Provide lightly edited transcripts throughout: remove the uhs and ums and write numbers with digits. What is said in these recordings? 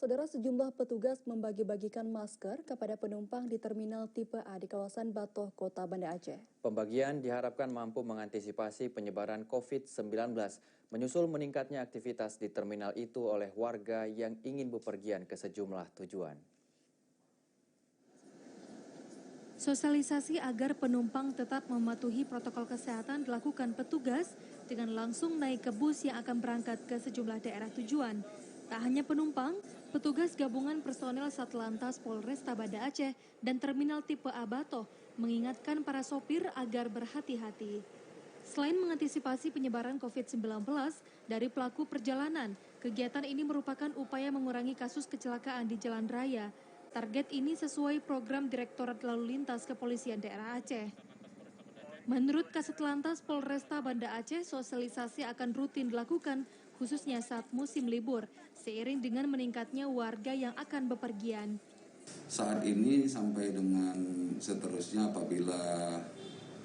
Saudara, sejumlah petugas membagi-bagikan masker kepada penumpang di terminal tipe A di kawasan Batoh, Kota Banda Aceh. Pembagian diharapkan mampu mengantisipasi penyebaran COVID-19, menyusul meningkatnya aktivitas di terminal itu oleh warga yang ingin bepergian ke sejumlah tujuan. Sosialisasi agar penumpang tetap mematuhi protokol kesehatan dilakukan petugas dengan langsung naik ke bus yang akan berangkat ke sejumlah daerah tujuan. Tak hanya penumpang, petugas gabungan personel Satlantas Polresta Banda Aceh dan terminal tipe A Batoh mengingatkan para sopir agar berhati-hati. Selain mengantisipasi penyebaran COVID-19 dari pelaku perjalanan, kegiatan ini merupakan upaya mengurangi kasus kecelakaan di jalan raya. Target ini sesuai program Direktorat Lalu Lintas Kepolisian Daerah Aceh. Menurut Kasat Lantas Polresta Banda Aceh, sosialisasi akan rutin dilakukan khususnya saat musim libur, seiring dengan meningkatnya warga yang akan bepergian. Saat ini sampai dengan seterusnya apabila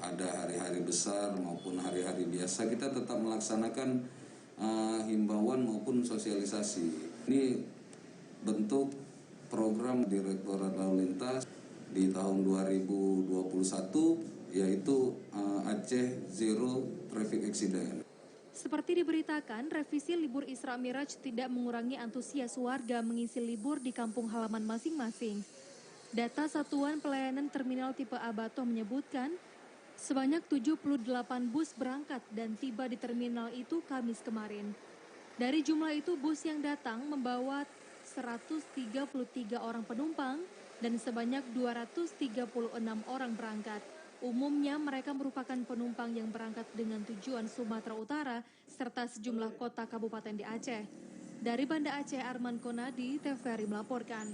ada hari-hari besar maupun hari-hari biasa, kita tetap melaksanakan himbauan maupun sosialisasi. Ini bentuk program Direktorat Lalu Lintas di tahun 2021, yaitu Aceh Zero Traffic Accident. Seperti diberitakan, revisi libur Isra Miraj tidak mengurangi antusias warga mengisi libur di kampung halaman masing-masing. Data Satuan Pelayanan Terminal Tipe A Batoh menyebutkan, sebanyak 78 bus berangkat dan tiba di terminal itu Kamis kemarin. Dari jumlah itu, bus yang datang membawa 133 orang penumpang dan sebanyak 236 orang berangkat. Umumnya mereka merupakan penumpang yang berangkat dengan tujuan Sumatera Utara serta sejumlah kota kabupaten di Aceh. Dari Banda Aceh, Arman Konadi, TVRI melaporkan.